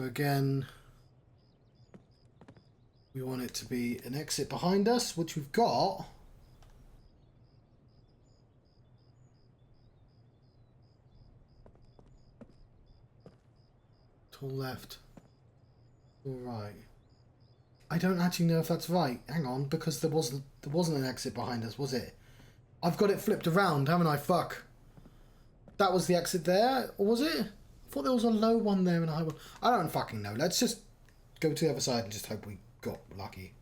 So again, we want it to be an exit behind us, which we've got. To left. All right. I don't actually know if that's right. Hang on, because there wasn't an exit behind us, was it? I've got it flipped around, haven't I? Fuck. That was the exit there, or was it? I thought there was a low one there and a high one. I don't fucking know. Let's just go to the other side and just hope we got lucky.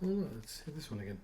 Oh, let's hit this one again.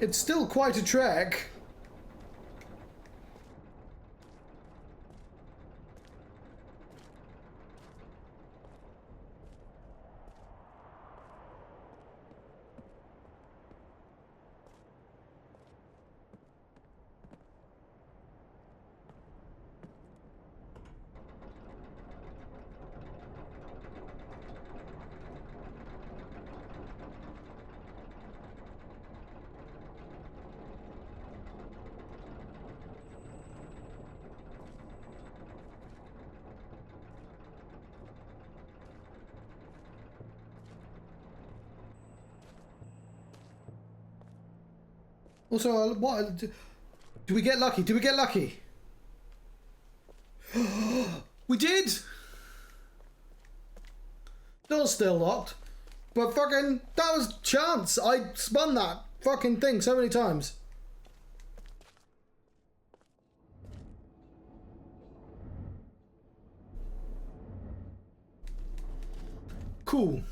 It's still quite a trek. Also, what? Do we get lucky? Do we get lucky? We did! Door's still locked. But fucking, that was chance. I spun that fucking thing so many times. Cool.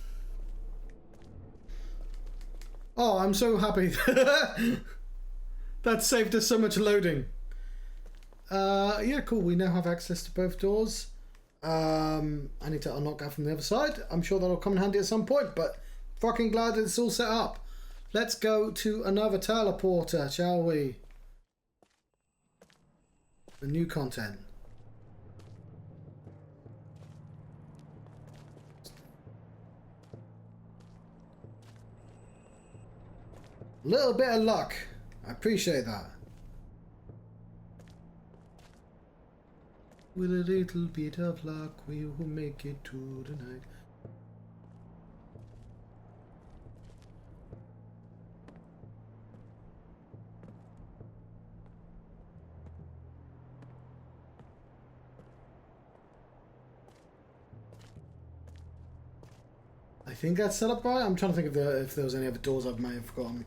Oh, I'm so happy. That saved us so much loading. Yeah, cool. We now have access to both doors. I need to unlock that from the other side. I'm sure that'll come in handy at some point, but fucking glad it's all set up. Let's go to another teleporter, shall we? The new content. Little bit of luck. I appreciate that. With a little bit of luck, we will make it to the night. I think that's set up right. I'm trying to think if there was any other doors I may have forgotten.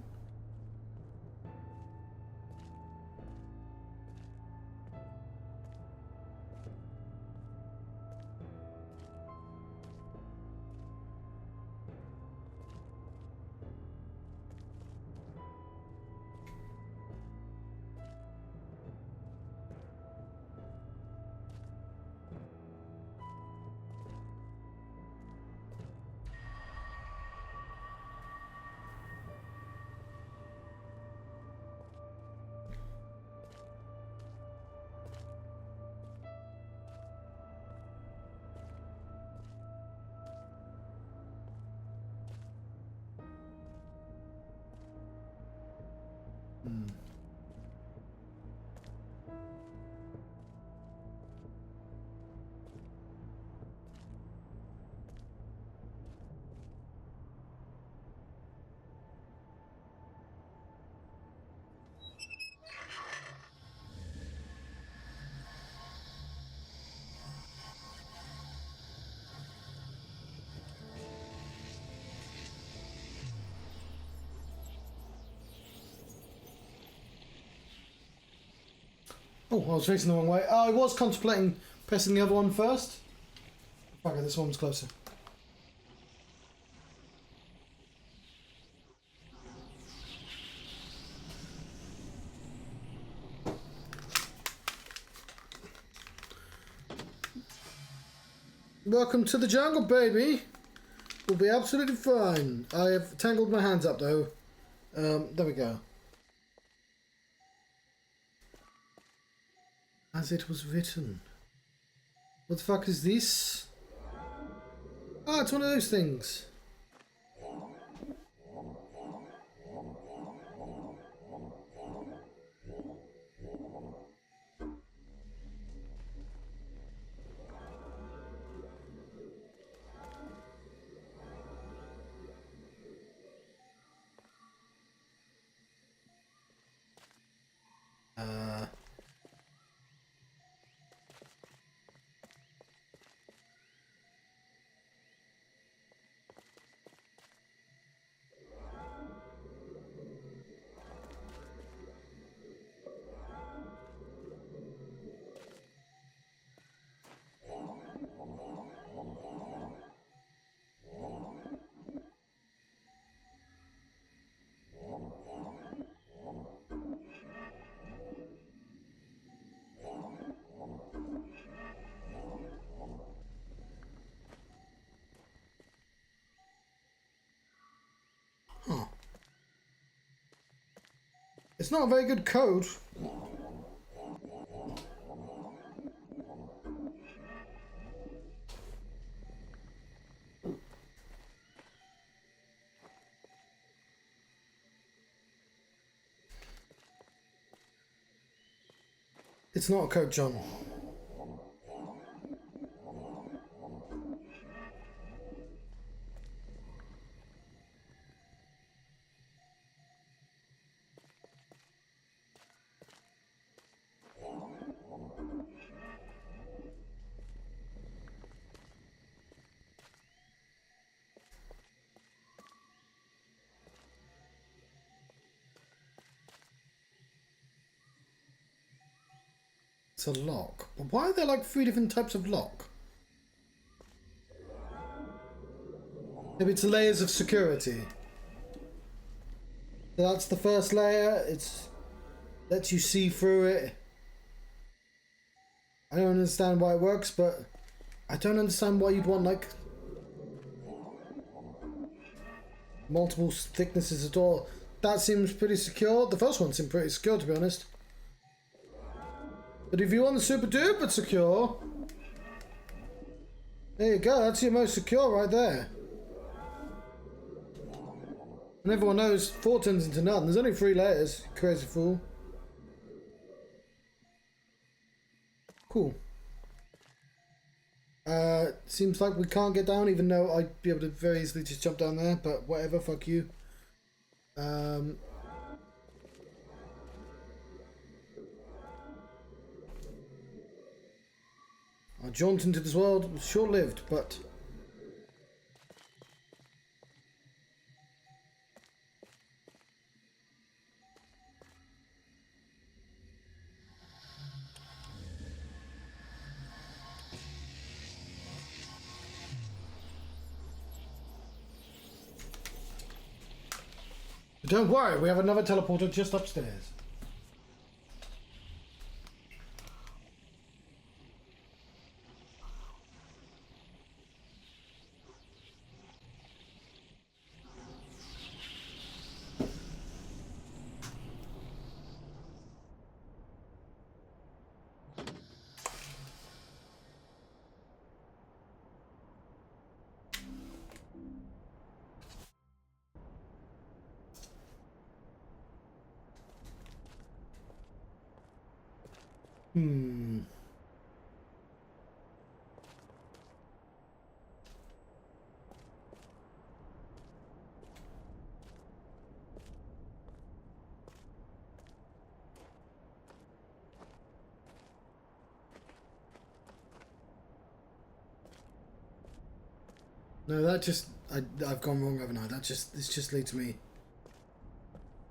Oh, I was facing the wrong way. I was contemplating pressing the other one first. Okay, this one's closer. Welcome to the jungle, baby. We'll be absolutely fine. I have tangled my hands up, though. There we go. As it was written. What the fuck is this? Ah, it's one of those things. Huh. It's not a very good code. It's not a code, John. It's a lock. But why are there like 3 different types of lock? Maybe it's layers of security. So that's the first layer. It's lets you see through it. I don't understand why it works, but I don't understand why you'd want like multiple thicknesses at all. That seems pretty secure. The first one seemed pretty secure, to be honest. But if you want the super duper secure, there you go. That's your most secure right there. And everyone knows 4 turns into none. There's only 3 layers. Crazy fool. Cool. Seems like we can't get down, even though I'd be able to very easily just jump down there. But whatever, fuck you. I jaunt into this world. It was short-lived, but... Don't worry, we have another teleporter just upstairs. No, that just... I've gone wrong, haven't I? This just leads me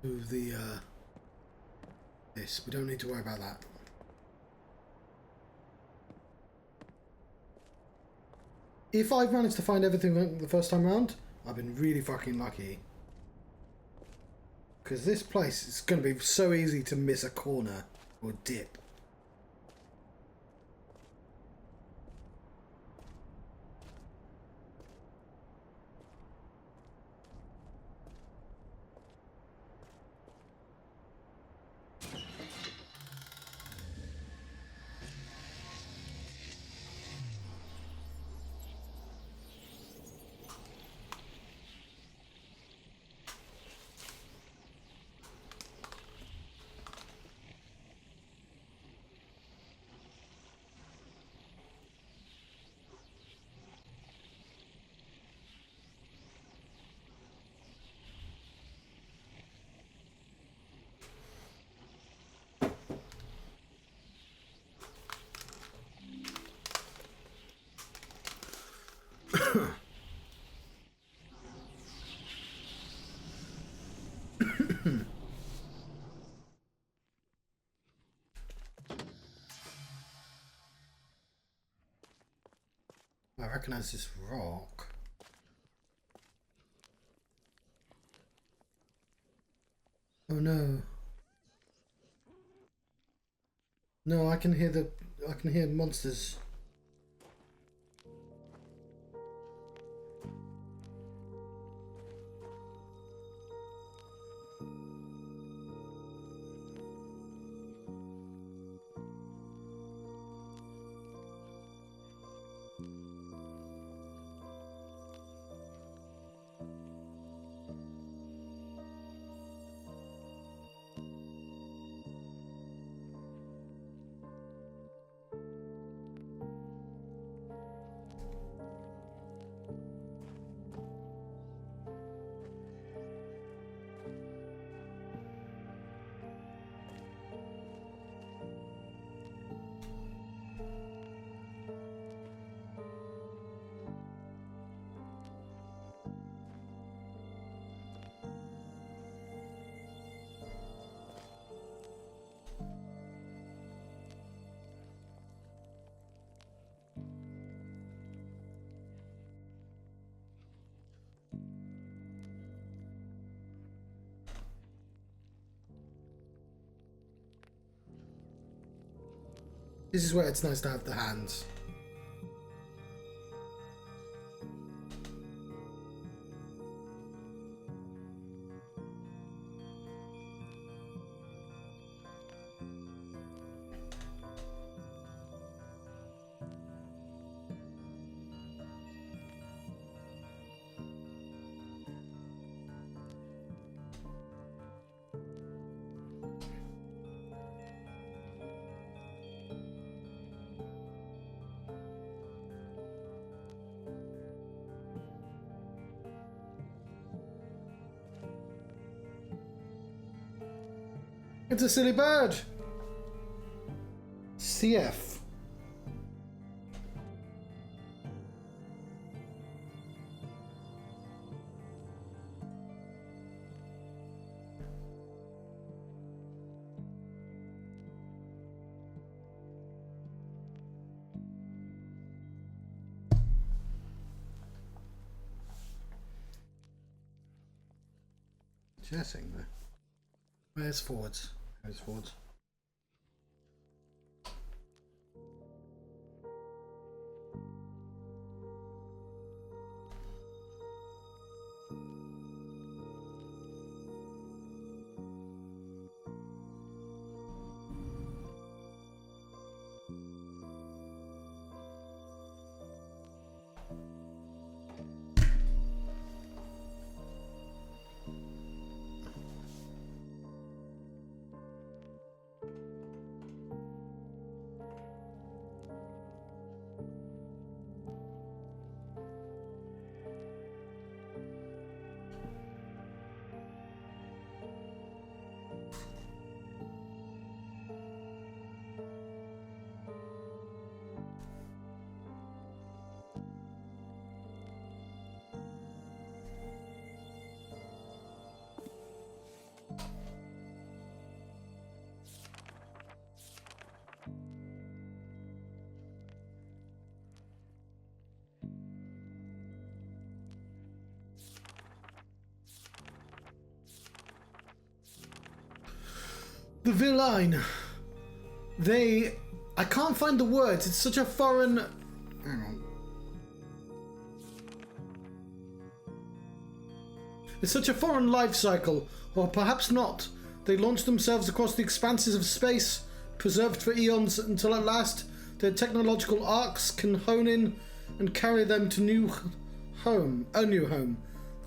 to the, this. We don't need to worry about that. If I've managed to find everything the first time round, I've been really fucking lucky. Because this place is going to be so easy to miss a corner or dip. I recognize this rock. Oh no. No, I can hear monsters. This is where it's nice to have the hands. It's a silly bird. CF. Chasing there. Where's forwards? Where's forwards? The villain. I can't find the words. It's such a foreign. Hang on. It's such a foreign life cycle, or perhaps not. They launched themselves across the expanses of space, preserved for eons until at last their technological arcs can hone in and carry them to a new home.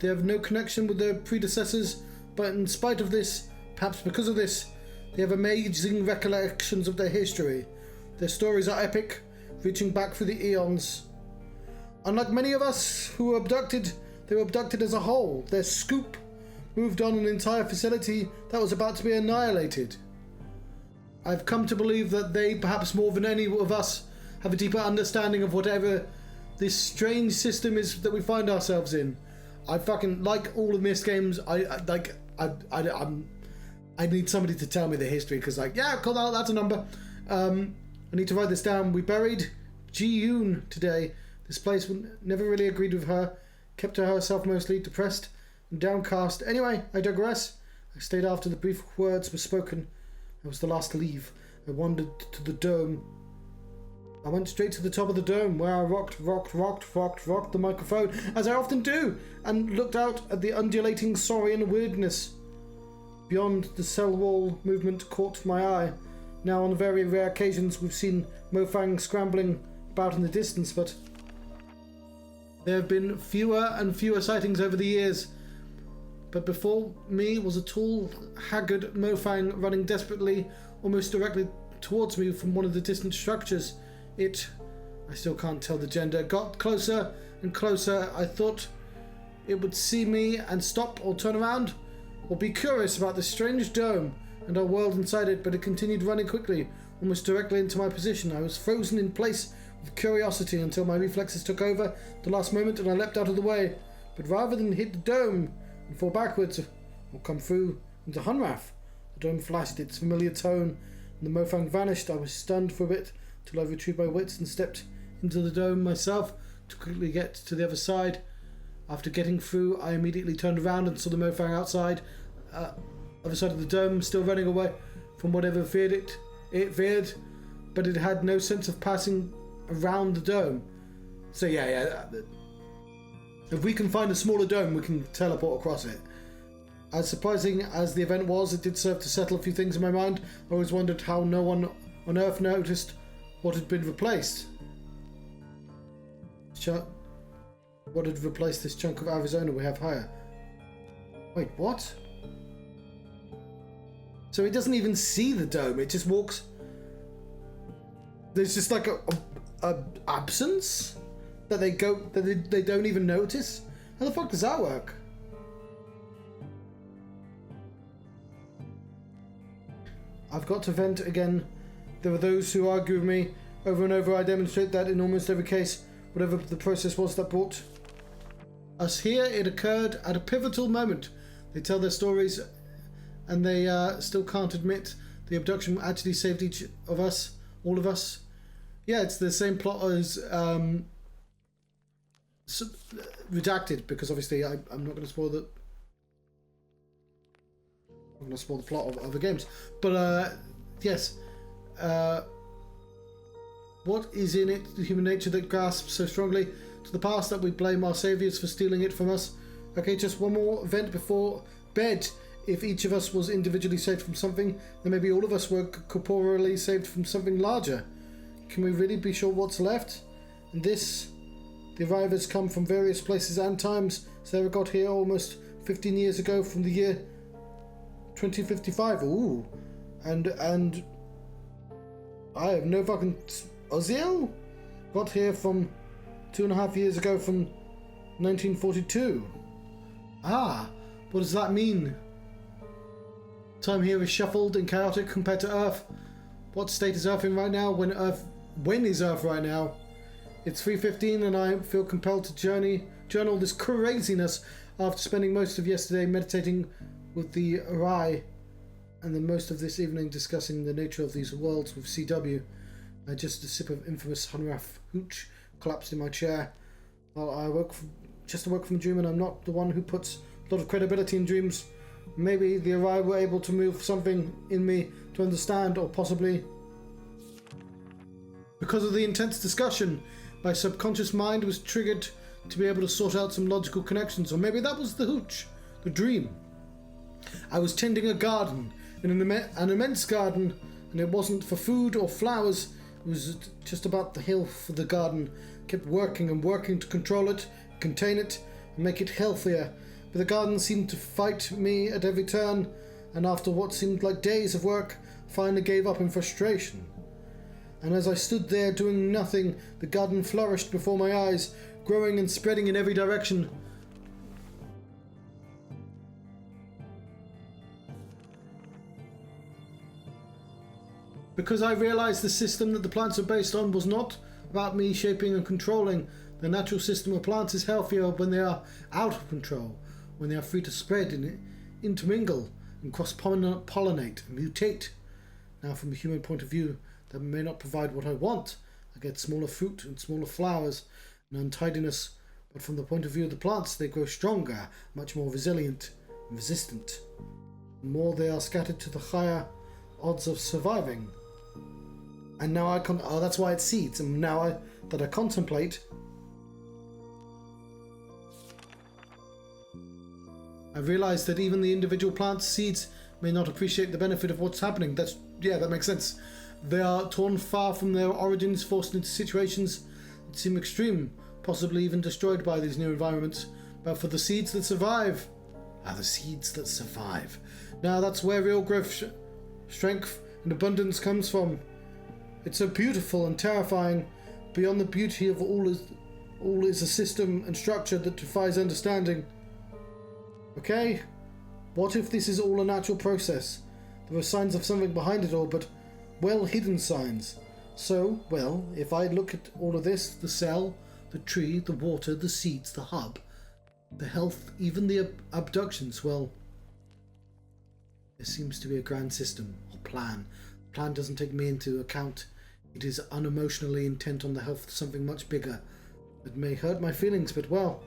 They have no connection with their predecessors, but in spite of this, perhaps because of this, they have amazing recollections of their history. Their stories are epic, reaching back through the eons. Unlike many of us who were abducted, they were abducted as a whole. Their scoop moved on an entire facility that was about to be annihilated. I've come to believe that they, perhaps more than any of us, have a deeper understanding of whatever this strange system is that we find ourselves in. I fucking like all of Myst games. I need somebody to tell me the history, because yeah, cool, that's a number. I need to write this down. We buried Ji-yoon today. This place never really agreed with her, kept to herself mostly, depressed and downcast. Anyway, I digress. I stayed after the brief words were spoken. I was the last to leave. I wandered to the dome. I went straight to the top of the dome, where I rocked the microphone, as I often do, and looked out at the undulating saurian weirdness. Beyond, the cell wall movement caught my eye. Now, on very rare occasions, we've seen Mofang scrambling about in the distance, but there have been fewer and fewer sightings over the years. But before me was a tall, haggard Mofang running desperately, almost directly towards me from one of the distant structures. I still can't tell the gender, got closer and closer. I thought it would see me and stop or turn around, or be curious about the strange dome and our world inside it, but it continued running quickly, almost directly into my position. I was frozen in place with curiosity until my reflexes took over at the last moment and I leapt out of the way. But rather than hit the dome and fall backwards or come through into Hunrath, the dome flashed its familiar tone and the Mofang vanished. I was stunned for a bit till I retrieved my wits and stepped into the dome myself to quickly get to the other side. After getting through, I immediately turned around and saw the Mofang outside, other side of the dome, still running away from whatever feared it. It feared. but it had no sense of passing around the dome. So yeah. If we can find a smaller dome, we can teleport across it. As surprising as the event was, it did serve to settle a few things in my mind. I always wondered how no one on Earth noticed what had been replaced. What had replaced this chunk of Arizona we have higher? Wait, what? So it doesn't even see the dome, it just walks... There's just like a absence that they don't even notice? How the fuck does that work? I've got to vent again. There are those who argue with me. Over and over I demonstrate that in almost every case, whatever the process was that brought us here, it occurred at a pivotal moment. They tell their stories and they still can't admit the abduction actually saved each of us, all of us. Yeah, it's the same plot as Redacted, because obviously I'm not going to spoil the... I'm going to spoil the plot of other games. But yes, what is in it, the human nature that grasps so strongly to the past that we blame our saviors for stealing it from us? Okay, just one more event before bed. If each of us was individually saved from something, then maybe all of us were corporeally saved from something larger. Can we really be sure what's left? And this, the arrivals come from various places and times. Sarah got here almost 15 years ago from the year 2055. Ooh. And I have no fucking... Oziel? Got here from 2.5 years ago from 1942. Ah, what does that mean? Time here is shuffled and chaotic compared to Earth. What state is Earth in right now? When is Earth right now? It's 3:15 and I feel compelled to journal this craziness after spending most of yesterday meditating with the Arai and then most of this evening discussing the nature of these worlds with CW. Just a sip of infamous Hunraf hooch collapsed in my chair. Well, I woke from a dream, and I'm not the one who puts a lot of credibility in dreams. Maybe the Arai were able to move something in me to understand, or possibly because of the intense discussion, my subconscious mind was triggered to be able to sort out some logical connections, or maybe that was the hooch, the dream. I was tending a garden, in an immense garden, and it wasn't for food or flowers. It was just about the health of the garden. Kept working and working to control it, contain it, and make it healthier. But the garden seemed to fight me at every turn, and after what seemed like days of work, finally gave up in frustration. And as I stood there doing nothing, the garden flourished before my eyes, growing and spreading in every direction. Because I realized the system that the plants are based on was not about me shaping and controlling. The natural system of plants is healthier when they are out of control, when they are free to spread and intermingle and cross-pollinate and mutate. Now, from a human point of view, that may not provide what I want. I get smaller fruit and smaller flowers and untidiness, but from the point of view of the plants, they grow stronger, much more resilient and resistant. The more they are scattered to the higher odds of surviving. And now that's why it's seeds. And now that I contemplate, I realize that even the individual plant seeds may not appreciate the benefit of what's happening. That makes sense. They are torn far from their origins, forced into situations that seem extreme, possibly even destroyed by these new environments. But for the seeds that survive, the seeds that survive. Now that's where real growth, strength, and abundance comes from. It's so beautiful and terrifying. Beyond the beauty of all is a system and structure that defies understanding. Okay? What if this is all a natural process? There are signs of something behind it all, but well-hidden signs. So, well, if I look at all of this, the cell, the tree, the water, the seeds, the hub, the health, even the abductions, well, there seems to be a grand system, or plan. The plan doesn't take me into account. It is unemotionally intent on the health of something much bigger. It may hurt my feelings, but well,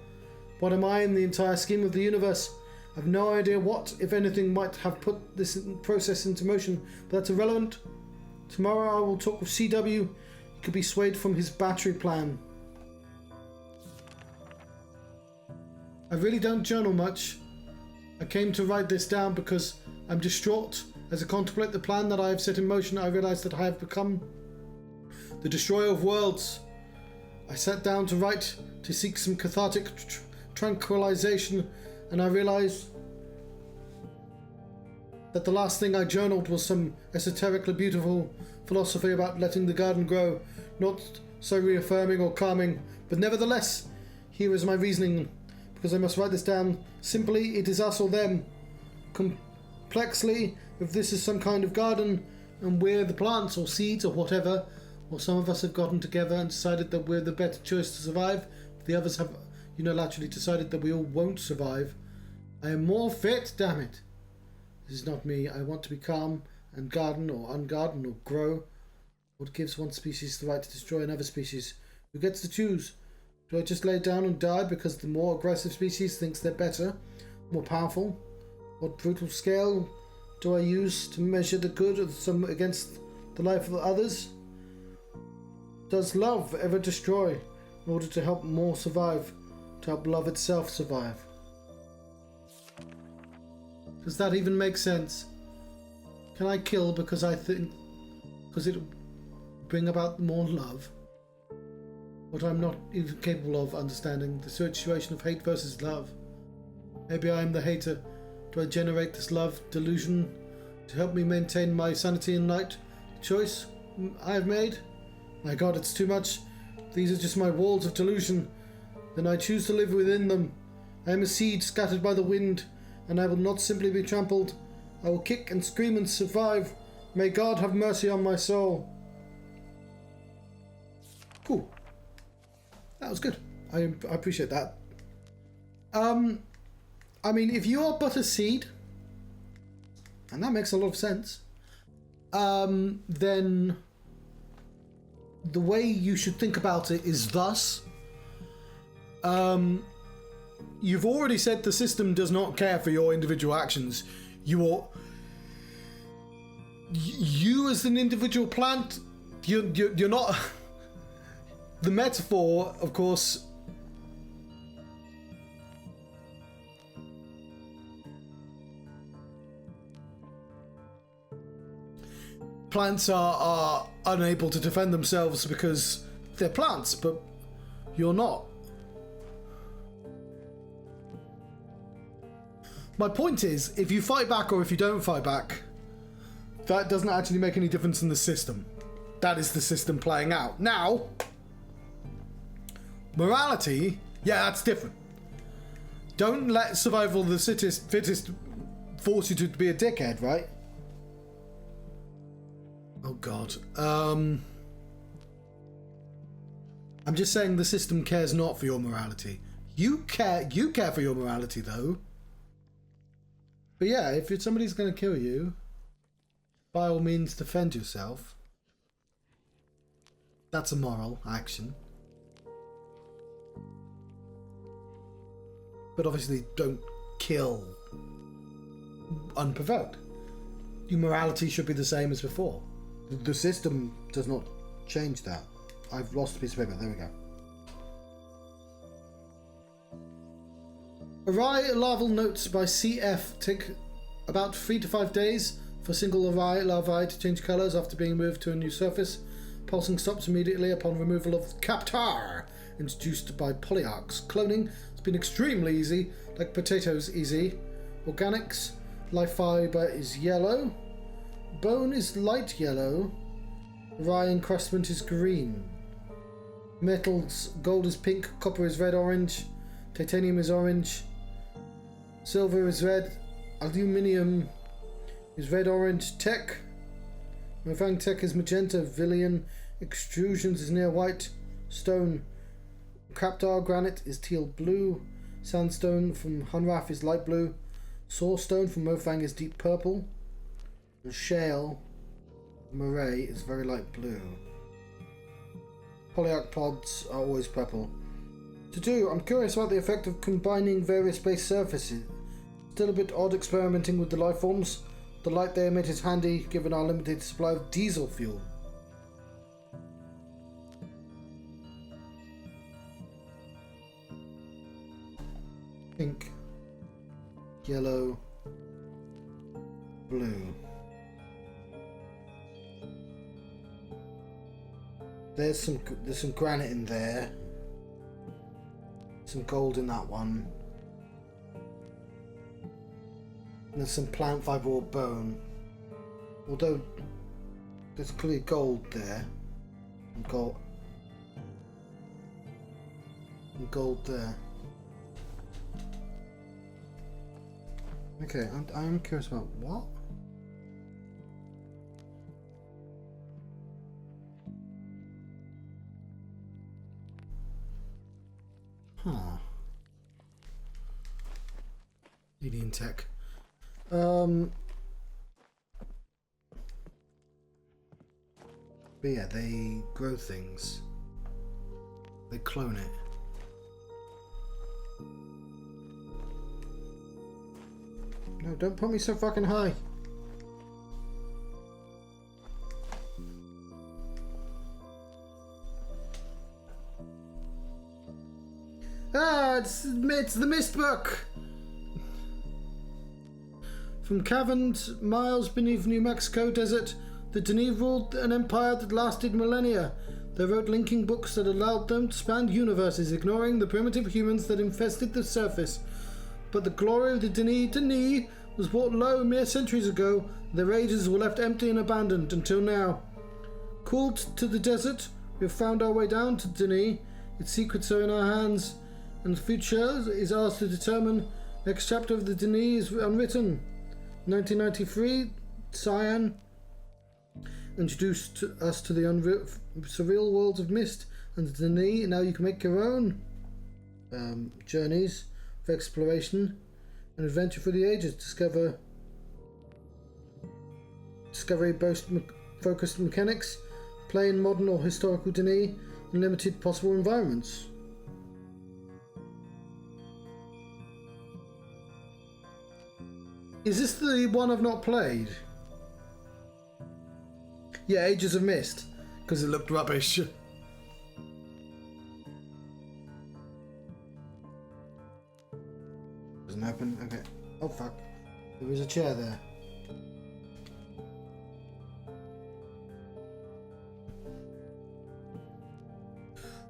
what am I in the entire scheme of the universe? I have no idea what, if anything, might have put this process into motion, but that's irrelevant. Tomorrow I will talk with CW. He could be swayed from his battery plan. I really don't journal much. I came to write this down because I'm distraught. As I contemplate the plan that I have set in motion, I realize that I have become the destroyer of worlds. I sat down to write to seek some cathartic tranquilization, and I realized that the last thing I journaled was some esoterically beautiful philosophy about letting the garden grow, not so reaffirming or calming, but nevertheless, here is my reasoning, because I must write this down. Simply, it is us or them. Complexly, if this is some kind of garden, and we're the plants or seeds or whatever, or some of us have gotten together and decided that we're the better choice to survive, the others have unilaterally decided that we all won't survive. I am more fit, damn it. This is not me. I want to be calm and garden or ungarden or grow. What gives one species the right to destroy another species? Who gets to choose? Do I just lay down and die because the more aggressive species thinks they're better, more powerful? What brutal scale do I use to measure the good of some against the life of others? Does love ever destroy in order to help more survive, to help love itself survive? Does that even make sense? Can I kill because I think because it'll bring about more love? What I'm not even capable of understanding, the situation of hate versus love. Maybe I am the hater. Do I generate this love delusion to help me maintain my sanity and light? The choice I have made? My God, it's too much. These are just my walls of delusion. Then I choose to live within them. I am a seed scattered by the wind, and I will not simply be trampled. I will kick and scream and survive. May God have mercy on my soul. Cool. That was good. I appreciate that. I mean, if you are but a seed, and that makes a lot of sense, then the way you should think about it is thus. You've already said the system does not care for your individual actions. You as an individual plant, you're not. The metaphor, of course, plants are unable to defend themselves because they're plants, but you're not. My point is, if you fight back or if you don't fight back, that doesn't actually make any difference in the system. That is the system playing out. Now, morality, yeah, that's different. Don't let survival of the fittest force you to be a dickhead, right? Oh God. I'm just saying the system cares not for your morality. You care for your morality though. But yeah, if somebody's going to kill you, by all means defend yourself. That's a moral action. But obviously don't kill unprovoked. Your morality should be the same as before. The system does not change that. I've lost a piece of paper. There we go. Arai larval notes by CF take about 3 to 5 days for single Arai larvae to change colours after being moved to a new surface. Pulsing stops immediately upon removal of Captar, introduced by polyarchs. Cloning has been extremely easy, like potatoes easy. Organics, life fibre is yellow. Bone is light yellow. Arai encrustment is green. Metals, gold is pink, copper is red-orange, titanium is orange. Silver is red, aluminium is red-orange. Tech, Mofang Tech is magenta, Villian extrusions is near white. Stone, Captar granite is teal blue. Sandstone from Hunraf is light blue. Sourstone from Mofang is deep purple. And shale from Array is very light blue. Polyarch pods are always purple. To do, I'm curious about the effect of combining various base surfaces. Still a bit odd experimenting with the life forms. The light they emit is handy given our limited supply of diesel fuel. Pink, yellow, blue. There's some granite in there. Some gold in that one. And there's some plant fibre or bone. Although there's clearly gold there. And gold there. Okay, I'm curious about what? Huh. Alien tech. But yeah, they grow things. They clone it. No, don't put me so fucking high. Ah, it's the Mist Book! From caverns miles beneath New Mexico desert, the Denis ruled an empire that lasted millennia. They wrote linking books that allowed them to span universes, ignoring the primitive humans that infested the surface. But the glory of the Denis was brought low mere centuries ago. Their ages were left empty and abandoned until now. Called to the desert, we have found our way down to Denis. Its secrets are in our hands, and the future is ours to determine. Next chapter of the Denis is unwritten. 1993, Cyan introduced us to the surreal worlds of Mist and the Denis. Now you can make your own journeys of exploration and adventure for the ages. Discovery-based focused mechanics, play in modern or historical Denis, and limited possible environments. Is this the one I've not played? Yeah, Ages of Mist, because it looked rubbish. Doesn't open. Okay. Oh fuck. There is a chair there.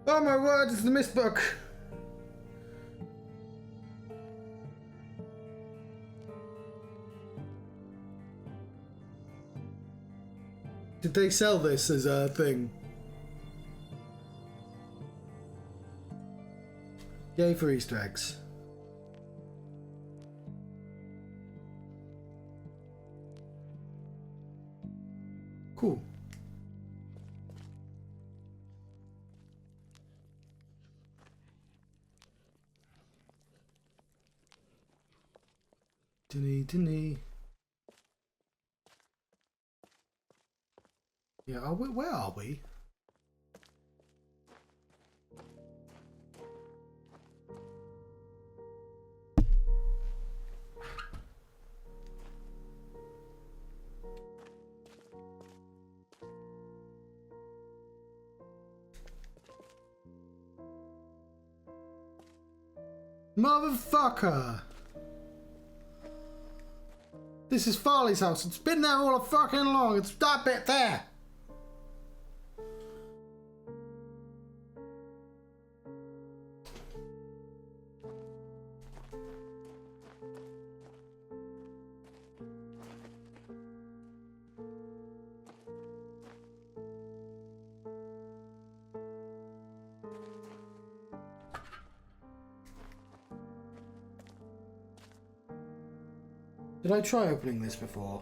Oh my word, it's the Mist Book. Did they sell this as a thing? Yay for Easter eggs. Cool. Denis. Yeah, where are we? Motherfucker! This is Farley's house. It's been there all fucking long. It's that bit there. Did I try opening this before?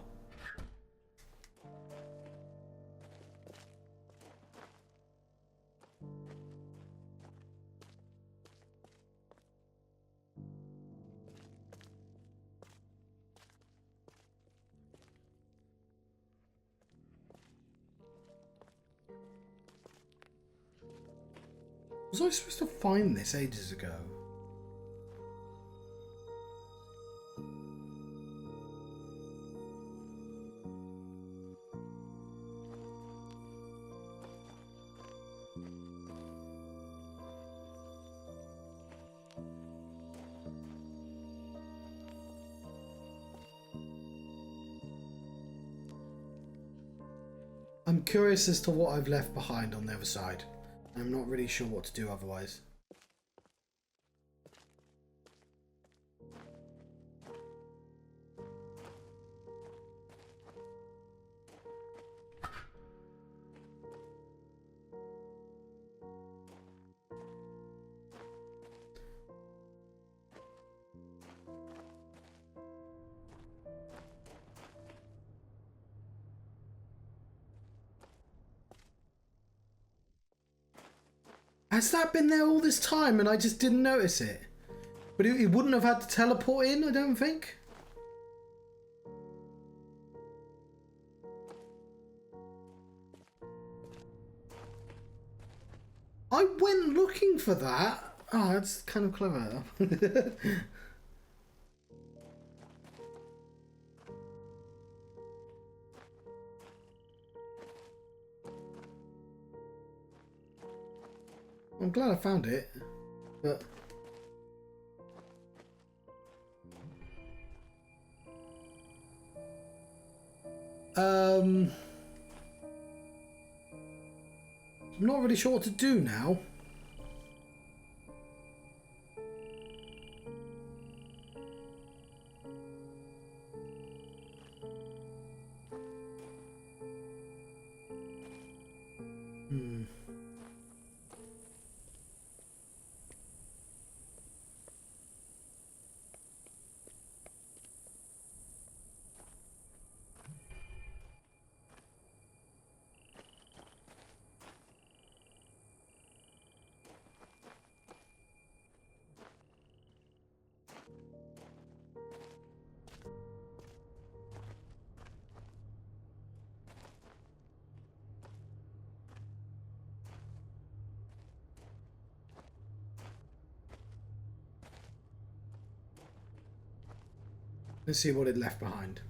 Was I supposed to find this ages ago? I'm curious as to what I've left behind on the other side. I'm not really sure what to do otherwise. Has that been there all this time and I just didn't notice it? But it wouldn't have had to teleport in, I don't think. I went looking for that. Oh, that's kind of clever. I'm glad I found it, but I'm not really sure what to do now. Let's see what it left behind.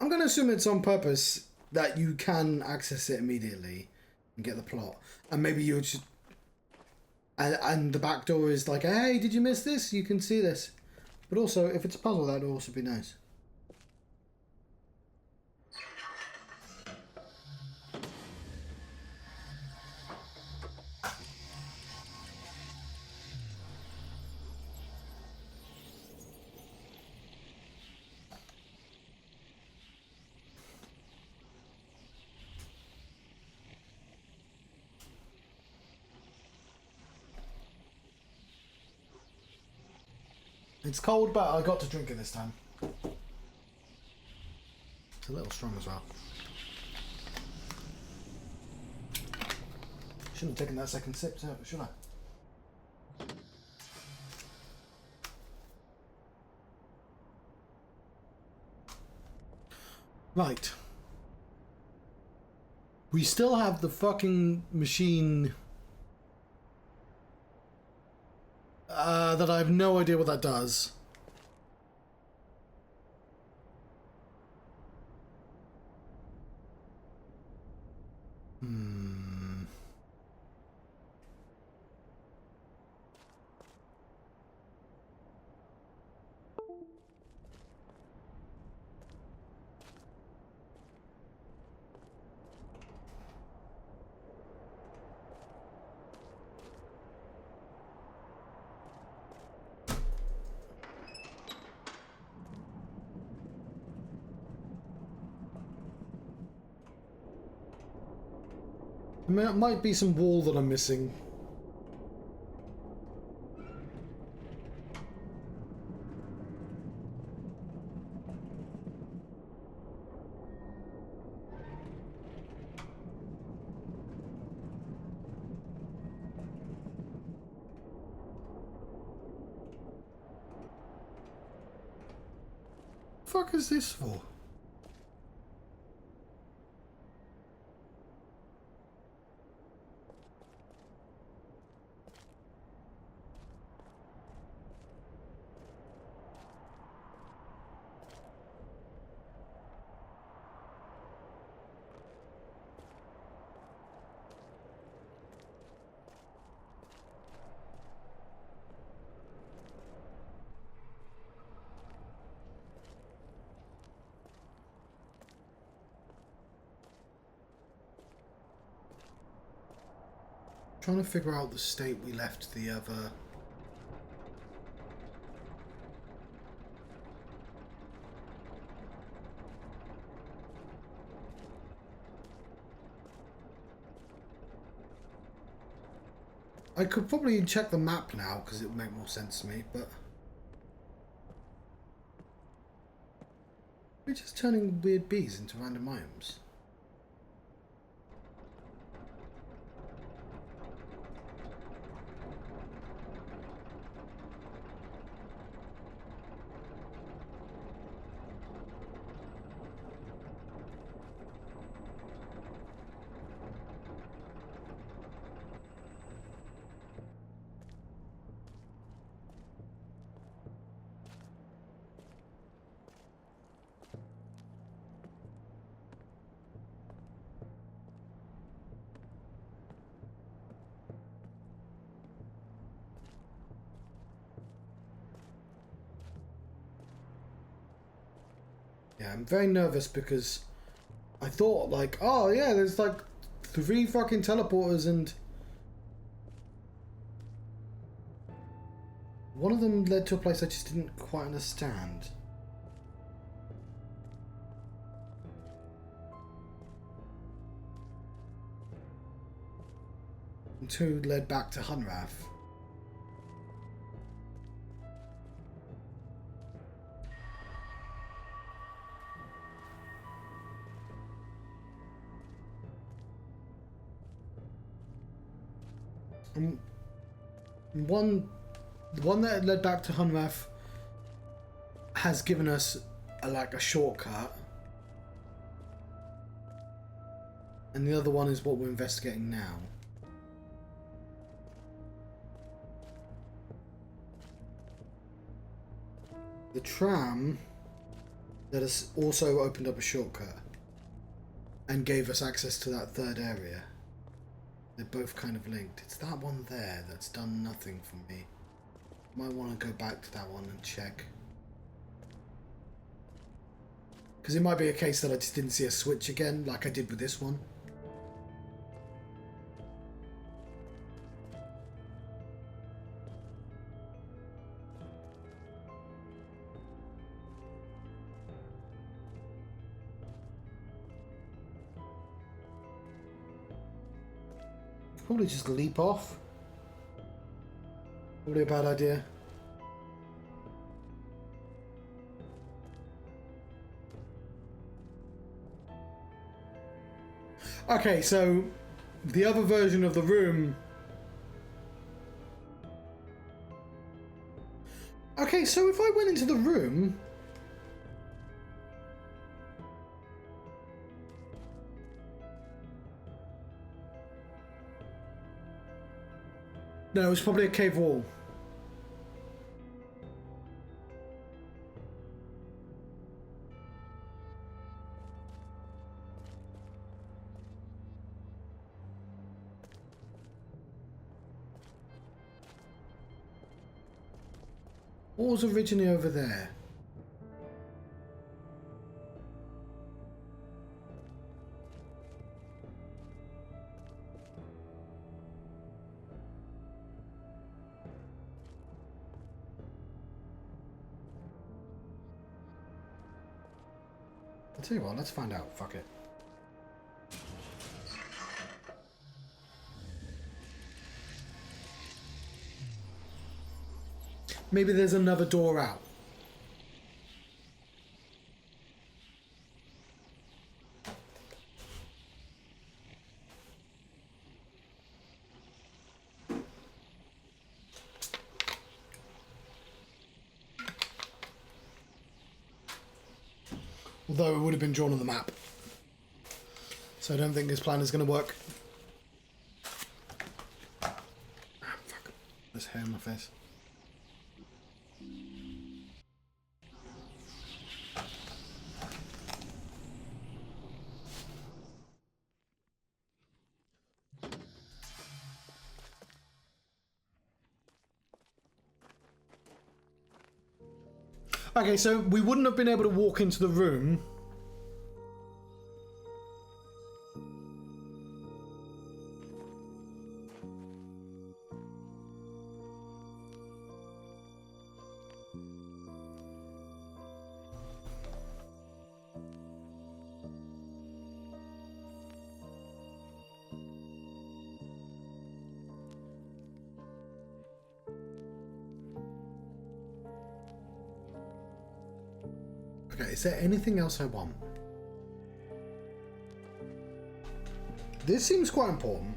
I'm going to assume it's on purpose that you can access it immediately and get the plot. And maybe you should... And the back door is like, hey, did you miss this? You can see this. But also, if it's a puzzle, that would also be nice. It's cold, but I got to drink it this time. It's a little strong as well. Shouldn't have taken that second sip, should I? Right. We still have the fucking machine that I have no idea what that does. I mean, it might be some wall that I'm missing. The fuck is this for? Trying to figure out the state we left the other. I could probably check the map now because it would make more sense to me, but we're just turning weird bees into random items. Yeah, I'm very nervous because I thought like, oh yeah, there's like 3 fucking teleporters and one of them led to a place I just didn't quite understand. And 2 led back to Hunrath. And the one that led back to Hunrath has given us like a shortcut, and the other one is what we're investigating now. The tram that has also opened up a shortcut and gave us access to that 3rd area. They're both kind of linked. It's that one there that's done nothing for me. Might want to go back to that one and check. Because it might be a case that I just didn't see a switch again, like I did with this one. Probably just leap off. Probably a bad idea. Okay, so the other version of the room. Okay, so if I went into the room, No, it was probably a cave wall. What was originally over there? I'll tell you what, let's find out. Fuck it. Maybe there's another door out. Although it would have been drawn on the map. So I don't think this plan is going to work. Ah, fuck. There's hair on my face. Okay, so we wouldn't have been able to walk into the room. Okay, is there anything else I want? This seems quite important.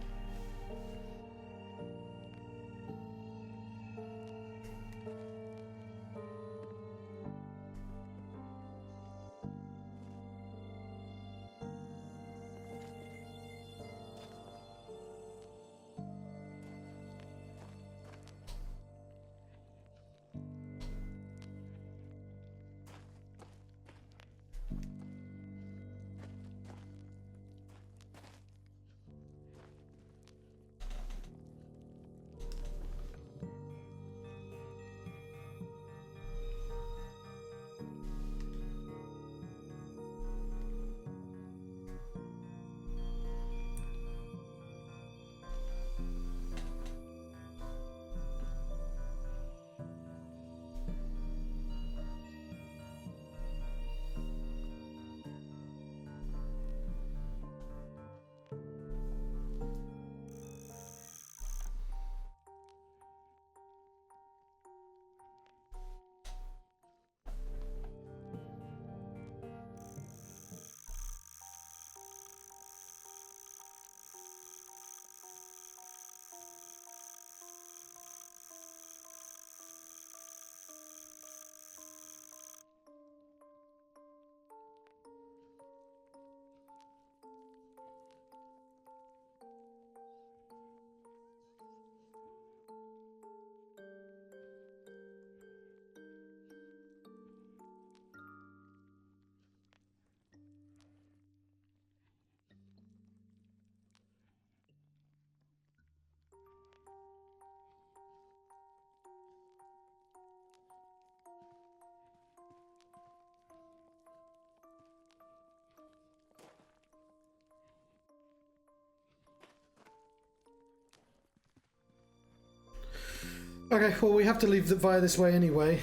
Okay, well, we have to leave via this way anyway.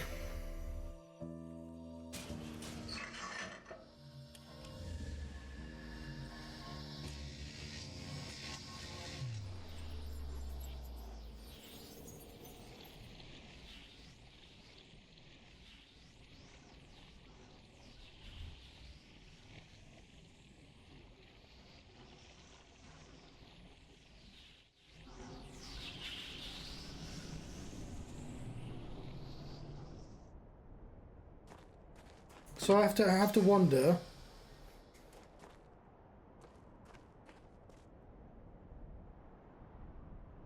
So I have to wonder.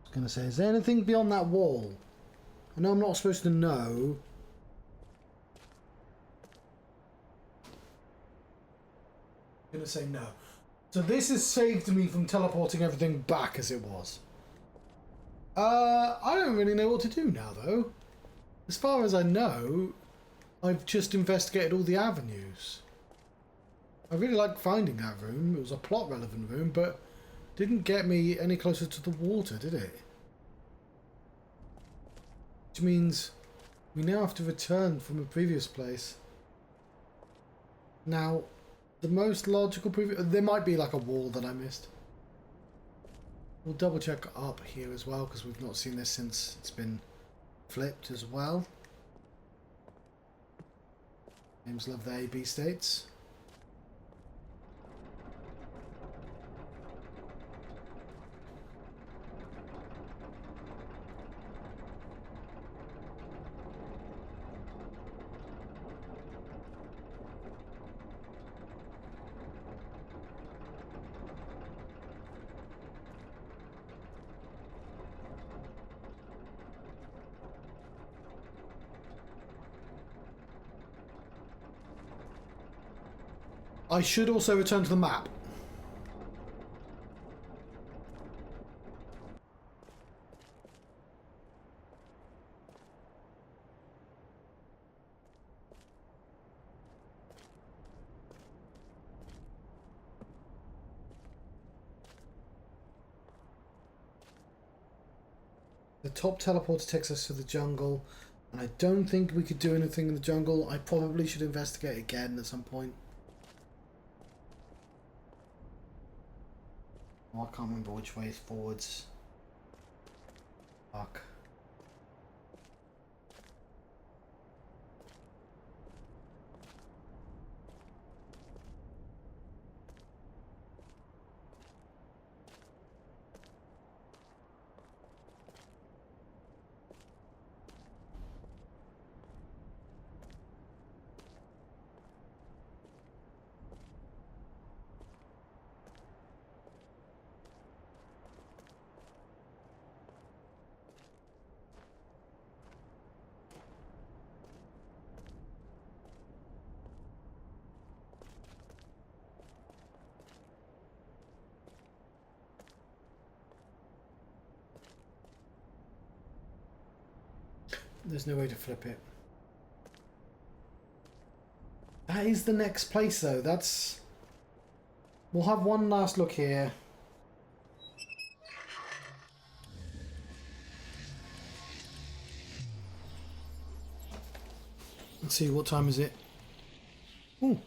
was going to say, is there anything beyond that wall? I know I'm not supposed to know. I'm going to say no. So this has saved me from teleporting everything back as it was. I don't really know what to do now, though. As far as I know, I've just investigated all the avenues. I really liked finding that room. It was a plot-relevant room, but didn't get me any closer to the water, did it? Which means we now have to return from a previous place. Now, the most logical there might be like a wall that I missed. We'll double check up here as well, because we've not seen this since it's been flipped as well. Games love the A-B states. I should also return to the map. The top teleporter takes us to the jungle, and I don't think we could do anything in the jungle. I probably should investigate again at some point. Oh, I can't remember which way is forwards. Fuck. There's no way to flip it. That is the next place, though. That's... We'll have one last look here. Let's see, what time is it? Ooh.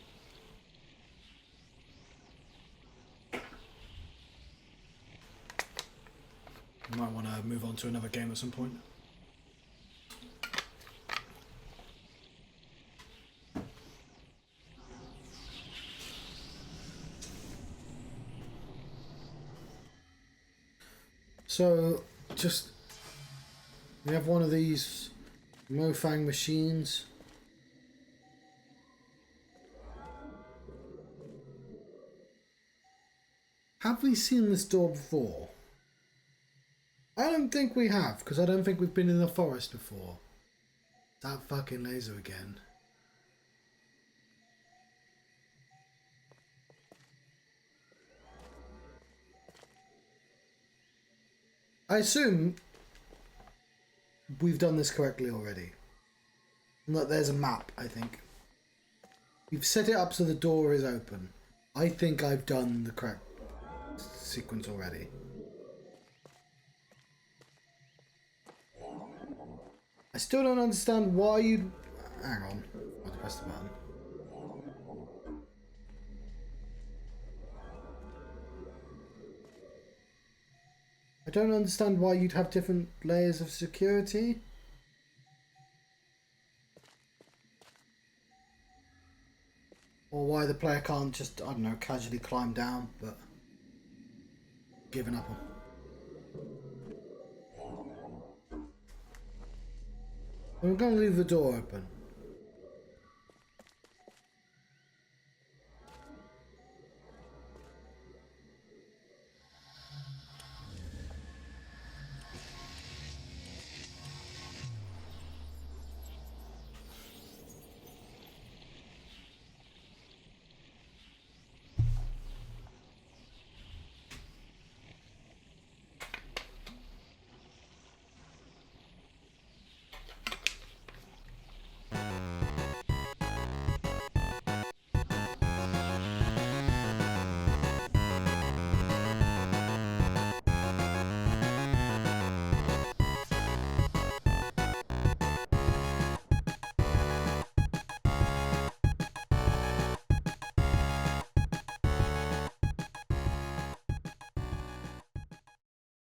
I might want to move on to another game at some point. So, we have one of these Mofang machines. Have we seen this door before? I don't think we have, because I don't think we've been in the forest before. That fucking laser again. I assume we've done this correctly already. Look, there's a map, I think. We've set it up so the door is open. I think I've done the correct sequence already. I still don't understand why you'd... Hang on. I have to press the button. I don't understand why you'd have different layers of security. Or why the player can't just, I don't know, casually climb down, but... Giving up on. I'm going to leave the door open.